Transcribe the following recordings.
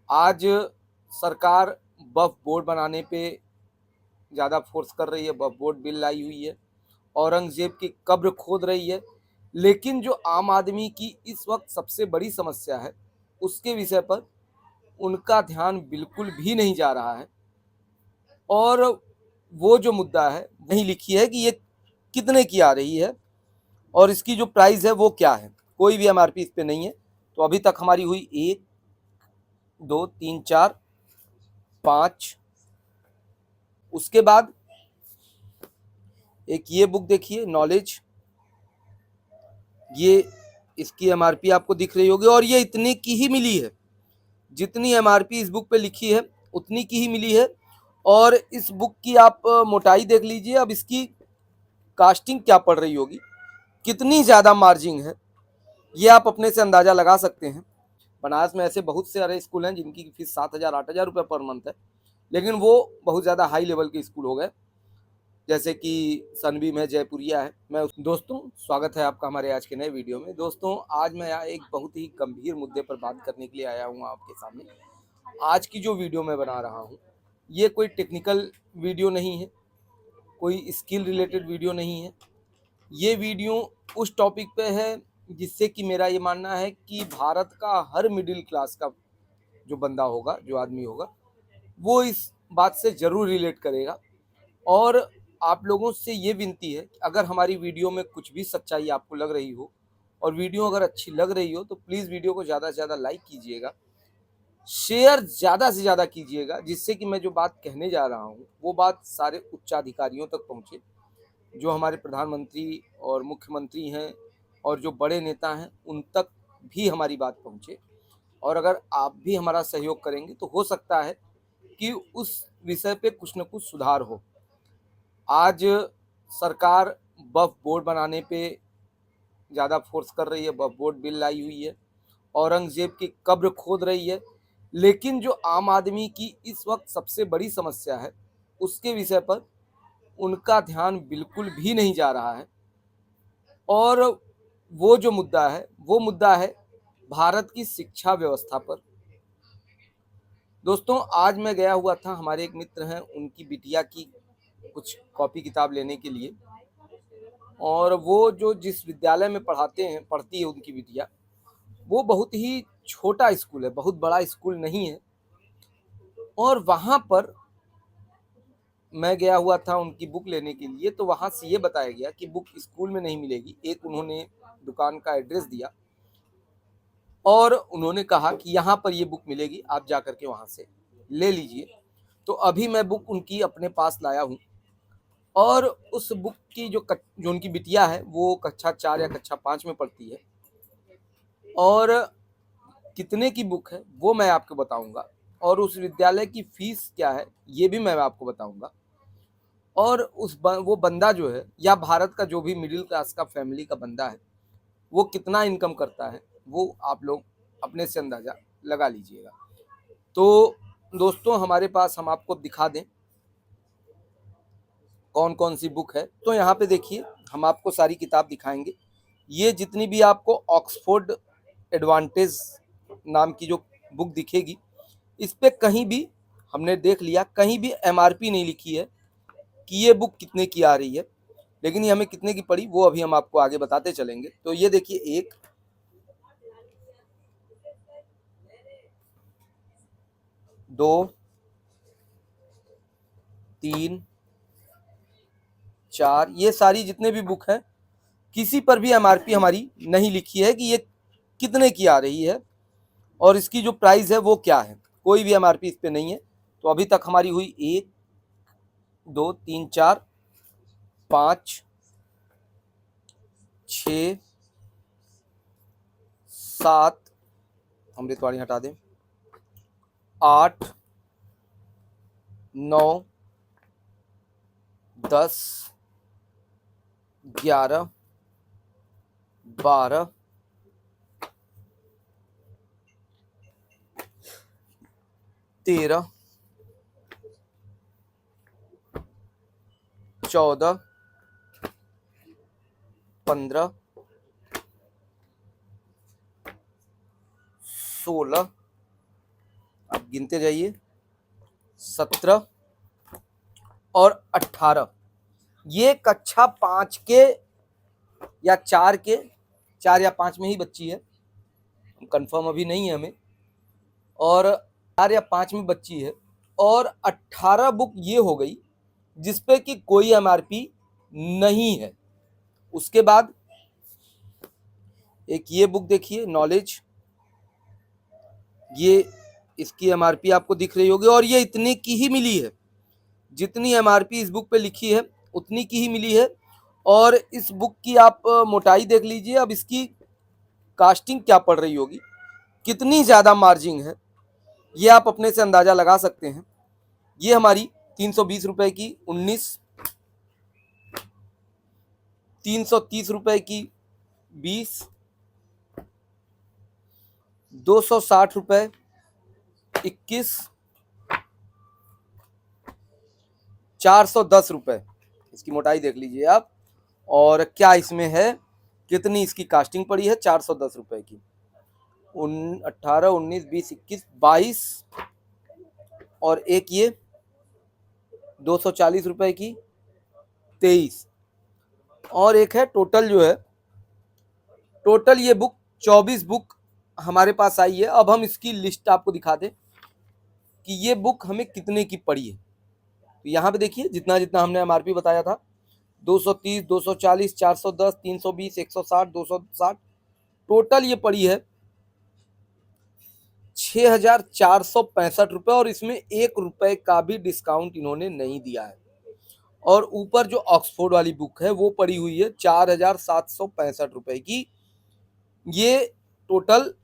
आज सरकार वक्फ बोर्ड बनाने पे ज़्यादा फोर्स कर रही है, वक्फ बोर्ड बिल लाई हुई है, औरंगजेब की कब्र खोद रही है। लेकिन जो आम आदमी की इस वक्त सबसे बड़ी समस्या है, उसके विषय पर उनका ध्यान बिल्कुल भी नहीं जा रहा है। और वो जो मुद्दा है वही लिखी है कि ये कितने की आ रही है और इसकी जो प्राइस है वो क्या है। कोई भी एमआरपी इस पे नहीं है। तो अभी तक हमारी हुई 1 2 3 4 5। उसके बाद एक ये बुक देखिए, नॉलेज। ये इसकी एमआरपी आपको दिख रही होगी और ये इतने की ही मिली है। जितनी एमआरपी इस बुक पे लिखी है उतनी की ही मिली है। और इस बुक की आप मोटाई देख लीजिए। अब इसकी कास्टिंग क्या पड़ रही होगी, कितनी ज़्यादा मार्जिन है, ये आप अपने से अंदाज़ा लगा सकते हैं। बनारस में ऐसे बहुत से सारे स्कूल हैं जिनकी फीस 7,000 8,000 रुपये पर मंथ है, लेकिन वो बहुत ज़्यादा हाई लेवल के स्कूल हो गए, जैसे कि सनबीम है, जयपुरिया है। दोस्तों, स्वागत है आपका हमारे आज के नए वीडियो में। दोस्तों, आज मैं यहाँ एक बहुत ही गंभीर मुद्दे पर बात करने के लिए आया हूँ आपके सामने। आज की जो वीडियो मैं बना रहा हूँ, ये कोई टेक्निकल वीडियो नहीं है, कोई स्किल रिलेटेड वीडियो नहीं है। ये वीडियो उस टॉपिक पे है जिससे कि मेरा ये मानना है कि भारत का हर मिडिल क्लास का जो बंदा होगा, जो आदमी होगा, वो इस बात से ज़रूर रिलेट करेगा। और आप लोगों से ये विनती है कि अगर हमारी वीडियो में कुछ भी सच्चाई आपको लग रही हो और वीडियो अगर अच्छी लग रही हो तो प्लीज़ वीडियो को ज़्यादा से ज़्यादा लाइक कीजिएगा, शेयर ज़्यादा से ज़्यादा कीजिएगा, जिससे कि मैं जो बात कहने जा रहा हूँ वो बात सारे उच्चाधिकारियों तक पहुँचे, जो हमारे प्रधानमंत्री और मुख्यमंत्री हैं और जो बड़े नेता हैं उन तक भी हमारी बात पहुँचे। और अगर आप भी हमारा सहयोग करेंगे तो हो सकता है कि उस विषय पे कुछ न कुछ सुधार हो। आज सरकार वक्फ बोर्ड बनाने पे ज़्यादा फोर्स कर रही है, वक्फ बोर्ड बिल लाई हुई है, औरंगजेब की कब्र खोद रही है। लेकिन जो आम आदमी की इस वक्त सबसे बड़ी समस्या है, उसके विषय पर उनका ध्यान बिल्कुल भी नहीं जा रहा है। और वो जो मुद्दा है वो मुद्दा है भारत की शिक्षा व्यवस्था पर। दोस्तों, आज मैं गया हुआ था, हमारे एक मित्र हैं, उनकी बिटिया की कुछ कॉपी किताब लेने के लिए। और वो जो जिस विद्यालय में पढ़ती है उनकी बिटिया, वो बहुत ही छोटा स्कूल है, बहुत बड़ा स्कूल नहीं है। और वहाँ पर मैं गया हुआ था उनकी बुक लेने के लिए, तो वहाँ से ये बताया गया कि बुक स्कूल में नहीं मिलेगी। एक उन्होंने दुकान का एड्रेस दिया और उन्होंने कहा कि यहाँ पर ये बुक मिलेगी, आप जा कर के वहाँ से ले लीजिए। तो अभी मैं बुक उनकी अपने पास लाया हूँ और उस बुक की जो उनकी बिटिया है वो कक्षा 4 या कक्षा 5 में पढ़ती है। और कितने की बुक है वो मैं आपको बताऊंगा, और उस विद्यालय की फीस क्या है ये भी मैं आपको बताऊंगा। और वो बंदा जो है, या भारत का जो भी मिडिल क्लास का फैमिली का बंदा है, वो कितना इनकम करता है, वो आप लोग अपने से अंदाज़ा लगा लीजिएगा। तो दोस्तों, हमारे पास, हम आपको दिखा दें कौन कौन सी बुक है। तो यहाँ पे देखिए, हम आपको सारी किताब दिखाएंगे। ये जितनी भी आपको ऑक्सफोर्ड एडवांटेज नाम की जो बुक दिखेगी, इस पे कहीं भी, हमने देख लिया, कहीं भी एमआरपी नहीं लिखी है कि ये बुक कितने की आ रही है। लेकिन ये हमें कितने की पड़ी वो अभी हम आपको आगे बताते चलेंगे। तो ये देखिए, 1 2 3 4, ये सारी जितने भी बुक हैं, किसी पर भी एमआरपी हमारी नहीं लिखी है कि ये कितने की आ रही है और इसकी जो प्राइस है वो क्या है। कोई भी एमआरपी इस पे नहीं है। तो अभी तक हमारी हुई 1 2 3 4 5 6 7, अमृतवाणी हटा दें, 8 9 10 11 12 13 14 15 16 आप गिनते जाइए, 17 और 18, ये कक्षा 5 के या 4 के, 4 या 5 में ही बच्ची है, कंफर्म अभी नहीं है हमें, और 4 या 5 में बच्ची है। और 18 बुक ये हो गई जिसपे कि कोई एमआरपी नहीं है। उसके बाद एक ये बुक देखिए, नॉलेज, ये इसकी एमआरपी आपको दिख रही होगी, और ये इतने की ही मिली है, जितनी एमआरपी इस बुक पे लिखी है उतनी की ही मिली है। और इस बुक की आप मोटाई देख लीजिए, अब इसकी कास्टिंग क्या पड़ रही होगी, कितनी ज़्यादा मार्जिन है, ये आप अपने से अंदाज़ा लगा सकते हैं। ये हमारी 320 रुपए की 19, 330 रुपए की 20, 260 रुपए 21, 410 रुपए, इसकी मोटाई देख लीजिए आप। और क्या इसमें है, कितनी इसकी कास्टिंग पड़ी है, 410 रुपए की। 18, 19, 20, 21, 22, और एक ये 240 रुपए की 23, और एक है टोटल जो है, टोटल ये बुक 24 बुक हमारे पास आई है। अब हम इसकी लिस्ट आपको दिखा दें कि ये बुक हमें कितने की पड़ी है। तो यहाँ पे देखिए, जितना जितना हमने एमआरपी बताया था, 230, 240, 410, 320, 160, 260, टोटल ये पड़ी है 6,465 रुपए, और इसमें 1 रुपए का भी डिस्काउंट इन्होंने नहीं दिया है। और ऊपर जो ऑक्सफोर्ड वाली बुक है वो पड़ी हुई है 4,765 रुपए की। ये टोटल,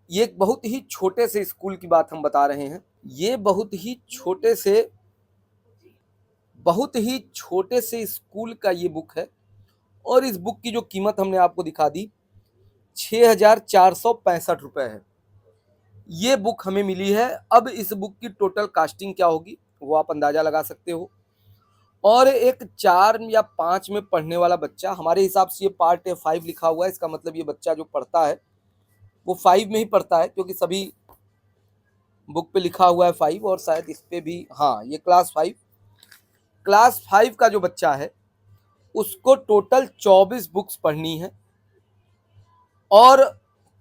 ये एक बहुत ही छोटे से स्कूल की बात हम बता रहे हैं, ये बहुत ही छोटे से स्कूल का ये बुक है। और इस बुक की जो कीमत हमने आपको दिखा दी, 6,465 रुपए है, ये बुक हमें मिली है। अब इस बुक की टोटल कास्टिंग क्या होगी वो आप अंदाजा लगा सकते हो। और एक 4 या 5 में पढ़ने वाला बच्चा, हमारे हिसाब से ये पार्ट 5 लिखा हुआ है, इसका मतलब ये बच्चा जो पढ़ता है वो 5 में ही पढ़ता है, क्योंकि सभी बुक पे लिखा हुआ है 5, और शायद इस पे भी, हाँ, ये क्लास 5 का जो बच्चा है उसको टोटल 24 बुक्स पढ़नी है, और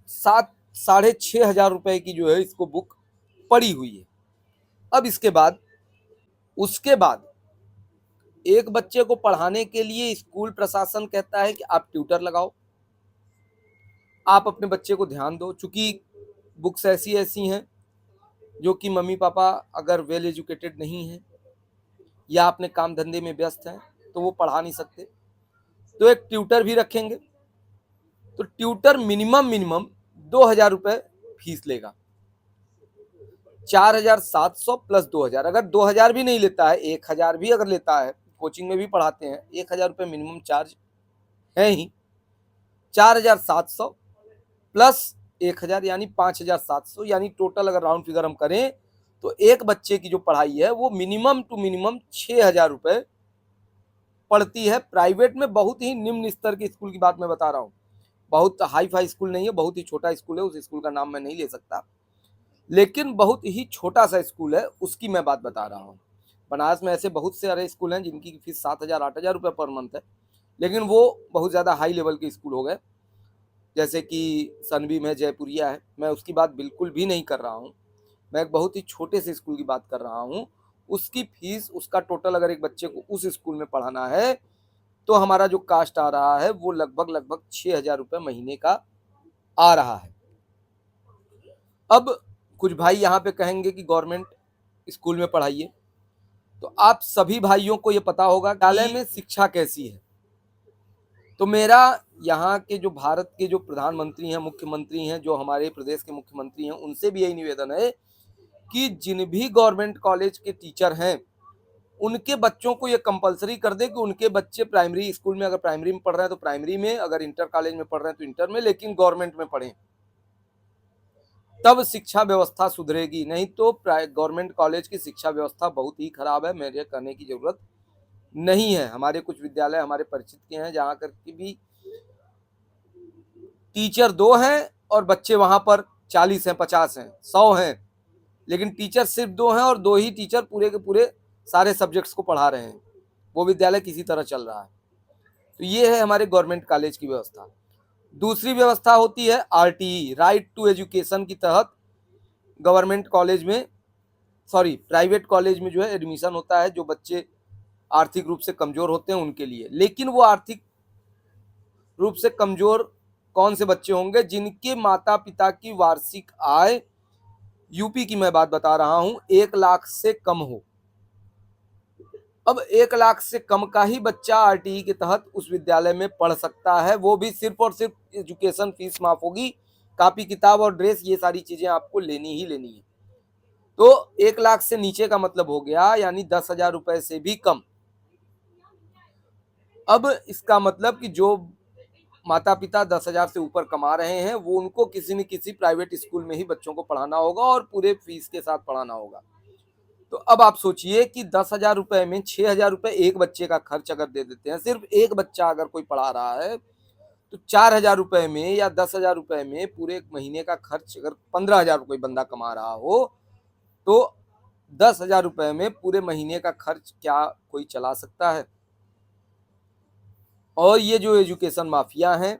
6,500 रुपए की जो है इसको बुक पड़ी हुई है। अब उसके बाद एक बच्चे को पढ़ाने के लिए स्कूल प्रशासन कहता है कि आप ट्यूटर लगाओ, आप अपने बच्चे को ध्यान दो। चूंकि बुक्स ऐसी ऐसी हैं जो कि मम्मी पापा अगर वेल एजुकेटेड नहीं हैं या अपने काम धंधे में व्यस्त हैं तो वो पढ़ा नहीं सकते, तो एक ट्यूटर भी रखेंगे। तो ट्यूटर मिनिमम 2,000 रुपए फीस लेगा, 4,700 प्लस 2,000। अगर 2,000 भी नहीं लेता है, 1,000 भी अगर लेता है, कोचिंग में भी पढ़ाते हैं, 1,000 रुपये मिनिमम चार्ज है ही। 4,700 प्लस 1,000 यानी 5,700, यानी टोटल अगर राउंड फिगर हम करें तो एक बच्चे की जो पढ़ाई है वो मिनिमम टू मिनिमम 6,000 रुपये पड़ती है। प्राइवेट में बहुत ही निम्न स्तर के स्कूल की बात मैं बता रहा हूँ, बहुत हाई फाई स्कूल नहीं है, बहुत ही छोटा स्कूल है, उस स्कूल का नाम मैं नहीं ले सकता, लेकिन बहुत ही छोटा सा स्कूल है, उसकी मैं बात बता रहा हूँ। बनारस में ऐसे बहुत से सारे स्कूल हैं जिनकी फीस 7,000, 8,000 रुपये पर मंथ है, लेकिन वो बहुत ज़्यादा हाई लेवल के स्कूल हो गए, जैसे कि सनबीम है, जयपुरिया है। मैं उसकी बात बिल्कुल भी नहीं कर रहा हूँ, मैं एक बहुत ही छोटे से स्कूल की बात कर रहा हूँ। उसकी फीस, उसका टोटल अगर एक बच्चे को उस स्कूल में पढ़ाना है तो हमारा जो कास्ट आ रहा है वो लगभग 6,000 रुपये महीने का आ रहा है। अब कुछ भाई यहाँ पे कहेंगे कि गवर्नमेंट स्कूल में पढ़ाइए, तो आप सभी भाइयों को ये पता होगा विद्यालय में शिक्षा कैसी है। तो मेरा यहाँ के जो भारत के जो प्रधानमंत्री हैं, मुख्यमंत्री हैं, जो हमारे प्रदेश के मुख्यमंत्री हैं, उनसे भी यही निवेदन है कि जिन भी गवर्नमेंट कॉलेज के टीचर हैं उनके बच्चों को ये कंपलसरी कर दे कि उनके बच्चे प्राइमरी स्कूल में, अगर प्राइमरी में पढ़ रहे हैं तो प्राइमरी में, अगर इंटर कॉलेज में पढ़ रहे हैं तो इंटर में, लेकिन गवर्नमेंट में पढ़ें, तब शिक्षा व्यवस्था सुधरेगी। नहीं तो गवर्नमेंट कॉलेज की शिक्षा व्यवस्था बहुत ही खराब है, मेरे कहने की जरूरत नहीं है। हमारे कुछ विद्यालय हमारे परिचित के हैं जहाँ कर के भी टीचर 2 हैं और बच्चे वहां पर 40 हैं, 50 हैं, 100 हैं, लेकिन टीचर सिर्फ 2 हैं और 2 ही टीचर पूरे के पूरे सारे सब्जेक्ट्स को पढ़ा रहे हैं। वो विद्यालय किसी तरह चल रहा है। तो ये है हमारे गवर्नमेंट कॉलेज की व्यवस्था। दूसरी व्यवस्था होती है आरटीई, राइट टू एजुकेशन के तहत गवर्नमेंट कॉलेज में, सॉरी प्राइवेट कॉलेज में जो है एडमिशन होता है जो बच्चे आर्थिक रूप से कमजोर होते हैं उनके लिए। लेकिन वो आर्थिक रूप से कमजोर कौन से बच्चे होंगे? जिनके माता पिता की वार्षिक आय, यूपी की मैं बात बता रहा हूं, 1 लाख से कम हो। अब 1 लाख से कम का ही बच्चा आरटीई के तहत उस विद्यालय में पढ़ सकता है। वो भी सिर्फ और सिर्फ एजुकेशन फीस माफ होगी, कापी किताब और ड्रेस ये सारी चीजें आपको लेनी ही लेनी है। तो 1 लाख से नीचे का मतलब हो गया यानी 10,000 रुपए से भी कम। अब इसका मतलब कि जो माता पिता 10,000 से ऊपर कमा रहे हैं वो उनको किसी न किसी प्राइवेट स्कूल में ही बच्चों को पढ़ाना होगा और पूरे फीस के साथ पढ़ाना होगा। तो अब आप सोचिए कि 10,000 रुपए में 6,000 रुपए एक बच्चे का खर्च अगर दे देते हैं, सिर्फ एक बच्चा अगर कोई पढ़ा रहा है, तो 4,000 रुपए में या 10,000 रुपए में पूरे एक महीने का खर्च अगर 15,000 कोई बंदा कमा रहा हो, तो 10,000 रुपए में पूरे महीने का खर्च क्या कोई चला सकता है? और ये जो एजुकेशन माफिया हैं,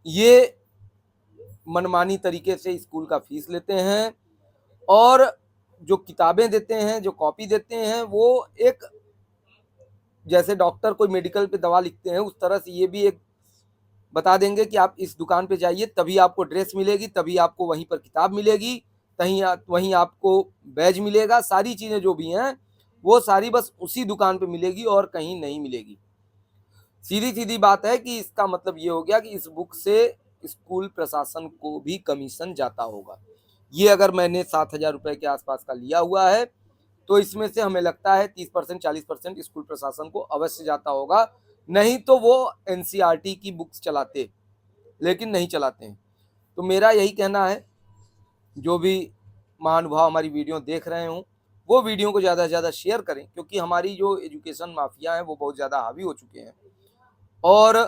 ये मनमानी तरीके से स्कूल का फीस लेते हैं और जो किताबें देते हैं, जो कॉपी देते हैं, वो एक जैसे डॉक्टर कोई मेडिकल पे दवा लिखते हैं उस तरह से ये भी एक बता देंगे कि आप इस दुकान पे जाइए तभी आपको ड्रेस मिलेगी, तभी आपको वहीं पर किताब मिलेगी, वहीं आपको बैज मिलेगा। सारी चीजें जो भी हैं वो सारी बस उसी दुकान पे मिलेगी और कहीं नहीं मिलेगी। सीधी सीधी बात है कि इसका मतलब ये हो गया कि इस बुक से स्कूल प्रशासन को भी कमीशन जाता होगा। ये अगर मैंने 7,000 रुपए के आसपास का लिया हुआ है तो इसमें से हमें लगता है 30% 40% स्कूल प्रशासन को अवश्य जाता होगा। नहीं तो वो एनसीईआरटी की बुक्स चलाते, लेकिन नहीं चलाते हैं। तो मेरा यही कहना है, जो भी महानुभाव हमारी वीडियो देख रहे हों वो वीडियो को ज़्यादा से ज़्यादा शेयर करें, क्योंकि हमारी जो एजुकेशन माफिया है वो बहुत ज़्यादा हावी हो चुके हैं और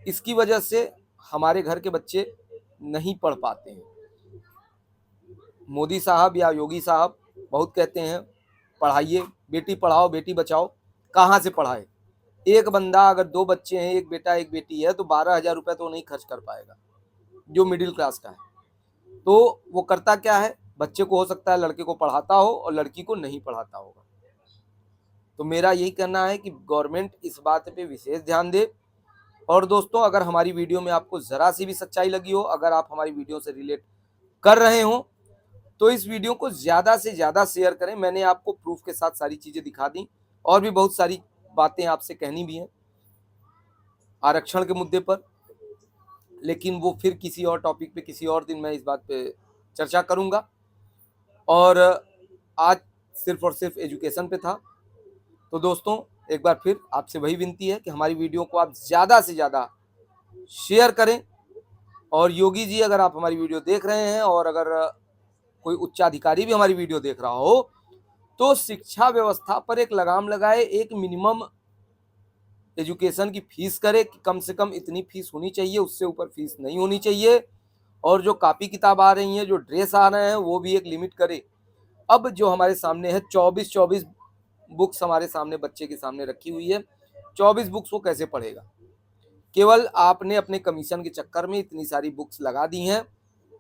इसकी वजह से हमारे घर के बच्चे नहीं पढ़ पाते हैं। मोदी साहब या योगी साहब बहुत कहते हैं पढ़ाइए, बेटी पढ़ाओ बेटी बचाओ। कहाँ से पढ़ाए? एक बंदा अगर 2 बच्चे हैं, एक बेटा एक बेटी है, तो 12,000 रुपये तो नहीं खर्च कर पाएगा जो मिडिल क्लास का है। तो वो करता क्या है? बच्चे को हो सकता है लड़के को पढ़ाता हो और लड़की को नहीं पढ़ाता होगा। तो मेरा यही कहना है कि गवर्नमेंट इस बात पे विशेष ध्यान दे। और दोस्तों, अगर हमारी वीडियो में आपको ज़रा सी भी सच्चाई लगी हो, अगर आप हमारी वीडियो से रिलेट कर रहे हो, तो इस वीडियो को ज़्यादा से ज़्यादा शेयर करें। मैंने आपको प्रूफ के साथ सारी चीज़ें दिखा दी और भी बहुत सारी बातें आपसे कहनी भी हैं आरक्षण के मुद्दे पर, लेकिन वो फिर किसी और टॉपिक पे किसी और दिन मैं इस बात पे चर्चा करूँगा। और आज सिर्फ और सिर्फ एजुकेशन पे था। तो दोस्तों, एक बार फिर आपसे वही विनती है कि हमारी वीडियो को आप ज़्यादा से ज़्यादा शेयर करें। और योगी जी, अगर आप हमारी वीडियो देख रहे हैं और अगर कोई उच्चाधिकारी भी हमारी वीडियो देख रहा हो, तो शिक्षा व्यवस्था पर एक लगाम लगाए, एक मिनिमम एजुकेशन की फीस करे कि कम से कम इतनी फीस होनी चाहिए, उससे ऊपर फीस नहीं होनी चाहिए। और जो कापी किताब आ रही हैं, जो ड्रेस आ रहे हैं, वो भी एक लिमिट करे। अब जो हमारे सामने है 24 बुक्स हमारे सामने बच्चे के सामने रखी हुई है, 24 बुक्स वो कैसे पढ़ेगा? केवल आपने अपने कमीशन के चक्कर में इतनी सारी बुक्स लगा दी हैं,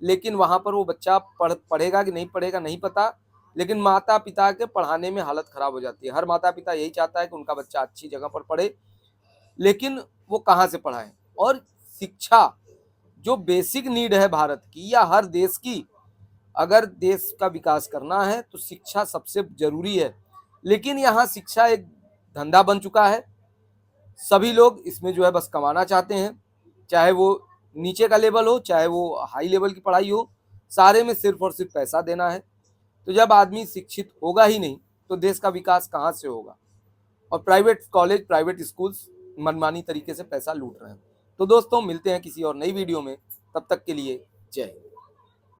लेकिन वहाँ पर वो बच्चा पढ़ेगा कि नहीं पढ़ेगा नहीं पता। लेकिन माता पिता के पढ़ाने में हालत ख़राब हो जाती है। हर माता पिता यही चाहता है कि उनका बच्चा अच्छी जगह पर पढ़े, लेकिन वो कहाँ से पढ़ाएं? और शिक्षा जो बेसिक नीड है भारत की या हर देश की, अगर देश का विकास करना है तो शिक्षा सबसे ज़रूरी है। लेकिन यहाँ शिक्षा एक धंधा बन चुका है। सभी लोग इसमें जो है बस कमाना चाहते हैं, चाहे वो नीचे का लेवल हो, चाहे वो हाई लेवल की पढ़ाई हो, सारे में सिर्फ और सिर्फ पैसा देना है। तो जब आदमी शिक्षित होगा ही नहीं तो देश का विकास कहाँ से होगा? और प्राइवेट कॉलेज, प्राइवेट स्कूल्स मनमानी तरीके से पैसा लूट रहे हैं। तो दोस्तों, मिलते हैं किसी और नई वीडियो में, तब तक के लिए जय हिंद।